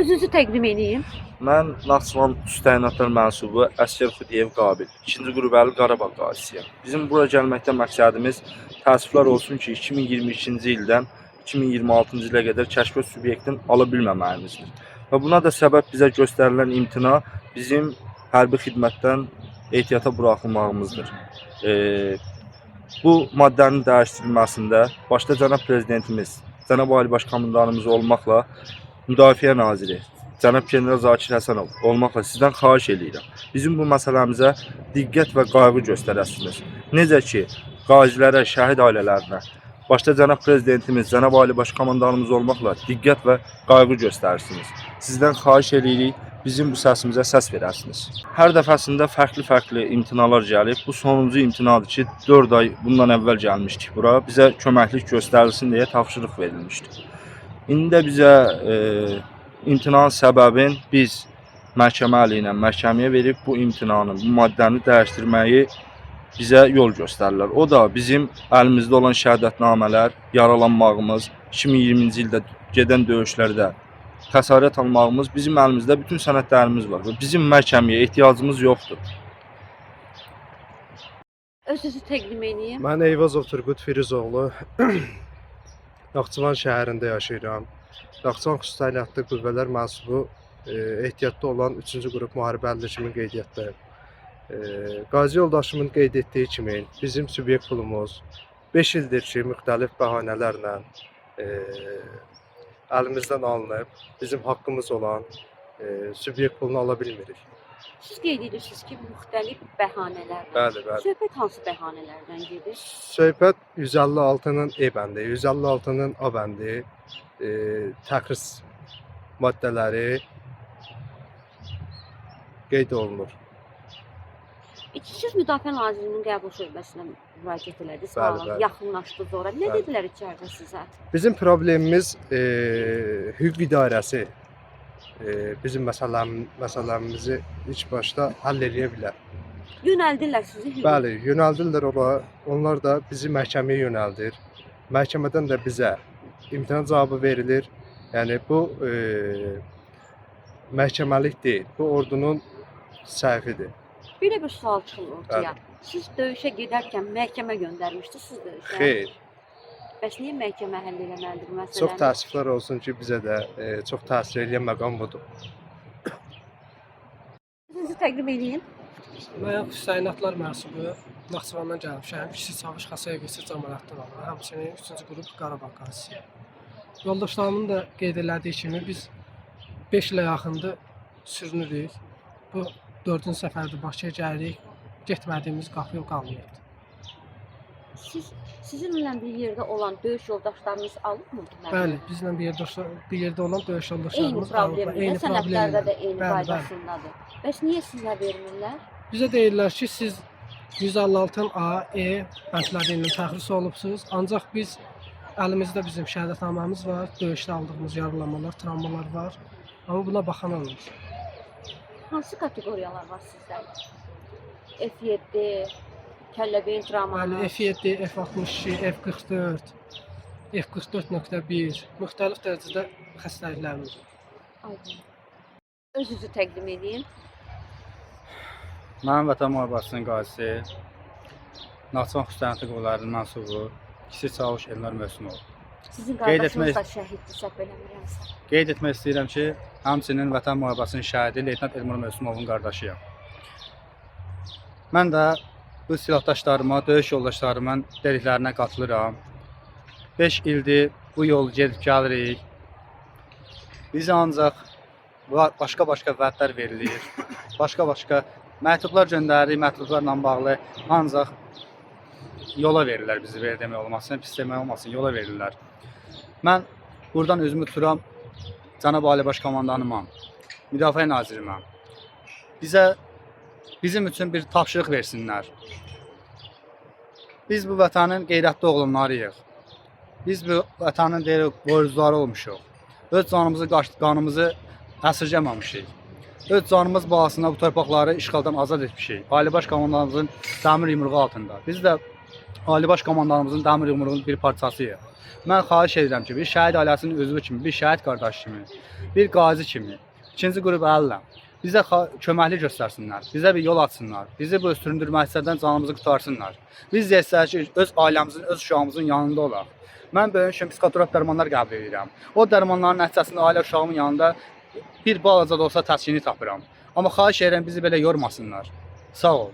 Özünüzü təqdim edin. Mən Naxçıvan Üst Təyinatlar mənsubu Əsgər Xudiyev Qabil, 2-ci qrup Qarabağ qazisiyəm. Bizim bura gəlməkdə məqsədimiz təəssüflər olsun ki, 2022-ci ildən 2026-cı ilə qədər kəşfiyyat subyektini ala bilməməyimizdir. Və buna da səbəb bizə göstərilən imtina bizim hərbi xidmətdən ehtiyata buraxılmağımızdır. Bu maddənin dəyişdirilməsində başda cənab prezidentimiz, cənab Ali Baş Komandanımız olmaqla Müdafiə Naziri Cənab General Zakir Həsənov olmaqla sizdən xahiş edirəm. Bizim bu məsələmizə diqqət və qayğı göstərəsiniz. Necə ki, qazilərə, şəhid ailələrinə, başda cənab prezidentimiz, cənab Ali Baş Komandanımız olmaqla diqqət və qayğı göstərirsiniz. Sizdən xahiş edirik, bizim bu səsimizə səs verərsiniz. Hər dəfəsində fərqli imtinalar gəlib. Bu sonuncu imtinadır ki, 4 ay bundan əvvəl gəlmişdik bura. Bizə köməklik göstərilsin deyə tapşırıq verilmişdi. İndi də bizə imtinanın səbəbin biz məhkəmə əleyhinə məhkəməyə verib bu imtinanın, bu maddəni dəyişdirməyi bizə yol göstərirlər. O da bizim əlimizdə olan şəhadətnamələr, yaralanmağımız, 2020-ci ildə gedən döyüşlərdə xəsarət almağımız, bizim əlimizdə bütün sənədlərimiz var və bizim məhkəməyə ehtiyacımız yoxdur. Özünüzü təqdim edin. Mən Eyvazov Turqut Firizoğlu, Naxçıvan şəhərində yaşayıram. Naxçıvan Xüsusi Təyinatlı Qüvvələr mənsubu ehtiyatda olan 3-cü qrup müharibə əlilliyimin qeydiyyatdayım. Qazi yoldaşımın qeyd etdiyi kimi bizim subyekt pulumuz 5 ildir ki, müxtəlif bəhanələrlə əlimizdən alınıb, bizim haqqımız olan subyekt pulunu ala bilmirik. Siz qeyd edirsiniz ki, müxtəlif bəhanələrdən. Bəli, bəli. Söhbət hansı bəhanələrdən gedir? Söhbət 156-nın E bəndi, 156-nın A bəndi, təxris maddələri qeyd olunur. Siz Müdafiə Nazirinin qəbul şöbəsinə müraciət elədiniz, Bəli, bəli. yaxınlaşdınız ora. Nə Bəli. dedilər içəridə sizə? Bizim problemimiz hüquq idarəsi bizim məsələmizi ilk başda həll edə bilər. Yönəldirlər sizi hüquq. Bəli, yönəldirlər ora. Onlar da bizi məhkəməyə yönəldir. Məhkəmədən də bizə imtina cavabı verilir. Yəni bu məhkəməlik deyil. Bu ordunun səhvidir. Belə bir sual çıxır ortaya. Bəli. Siz döyüşə gedərkən məhkəmə göndərmişdiniz siz döyüşə? Xeyr. Bəs niyə məhkəmə həll eləməlidir bu məsələni? Çox təəssüflər olsun ki, bizə də çox təsir edən məqam budur. Özünüzü təqdim edin. Mən Xüsusi Təyinatlar mənsubu Naxçıvandan gəlmişəm. Kiçik Çavuş Xasaya Qısır Cəmaləddin oğlu. Həmçinin 3-cü qrup Qarabağ qazisiyəm. Yoldaşlarımın da qeyd elədiyi kimi biz 5 ilə yaxındır sürünürük. Bu 4-cü səfərdir Bakıya gəlirik. Getmədiyimiz qapı qalmayıb. Sizinlə bir yerdə olan döyüş yoldaşlarınız alıbmı? Bəli, bizlə bir yerdə olan döyüş Eyni yoldaşlarımız problemdə, sənədlərdə də eyni Bəli, bəli. qaydasındadır. Bəs niyə sizə vermirlər? Bizə deyirlər ki, siz 156-ın A, E bəndləri ilə təxris olubsunuz. Ancaq biz əlimizdə bizim şəhadətnaməmiz var, döyüşdə aldığımız yaralanmalar, travmalar var. Amma buna baxan olmur. Hansı kateqoriyalar var sizdə? F7, kəlləbeyin travmaları. Bəli, F7, F62, F44, F44.1 müxtəlif dərəcədə xəstəliklərimiz var. Aydın. Özünüzü təqdim edin. Mənim Vətən Müharibəsinin qazisi, Naxçıvan Xüsusi Təyinatlı Qüvvələrinin mənsubu Kiçik Çavuş Elnar Mövsümov. Sizin Qeyd qardaşınız etmək- da şəhiddir, səhv eləmirəmsə. Qeyd etmək istəyirəm ki, həmçinin Vətən Müharibəsinin şəhidi Leytenant Elmar Mövsümovun qardaşıyam. Mən də bu silahdaşlarıma, döyüş yoldaşlarımın dediklərinə qatılıram. 5 ildir bu yolu gedib gəlirik. Bizə ancaq başqa vədlər verilir. Başqa məktublar göndəririk, məktublarla bağlı ancaq yola verirlər bizi, belə demək olmasın, pis demək olmasın, yola verirlər. Mən buradan özümü tuturam, Cənab Ali Baş Komandanıma, Müdafiə Nazirimə. Bizim üçün bir tapşırıq versinlər. Biz bu vətənin qeyrətli oğlanlarıyıq. Biz bu vətənin borcluları olmuşuq. Öz canımızı, qanımızı əsirgəməmişik. Öz canımız bahasına bu torpaqları işğaldan azad etmişik. Ali Baş Komandanımızın dəmir yumruğu altında. Biz də Ali Baş Komandanımızın dəmir yumruğunun bir parçasıyıq. Mən xahiş edirəm ki, bir şəhid ailəsinin üzvü kimi, bir şəhid qardaşı kimi, bir qazi kimi, ikinci qrup əllə bizə köməklik göstərsinlər, bizə bir yol açsınlar, bizi bu süründürməkdən canımızı qutarsınlar. Biz də istəyək ki, öz ailəmizin, öz uşağımızın yanında olaq. Mən böyük üçün psixoterapik dərmanlar qəbul edirəm. O dərmanların nəticəsində ailə uşağımın yanında bir balaca da olsa təskinlik tapıram. Amma xahiş edirəm bizi belə yormasınlar. Sağ ol.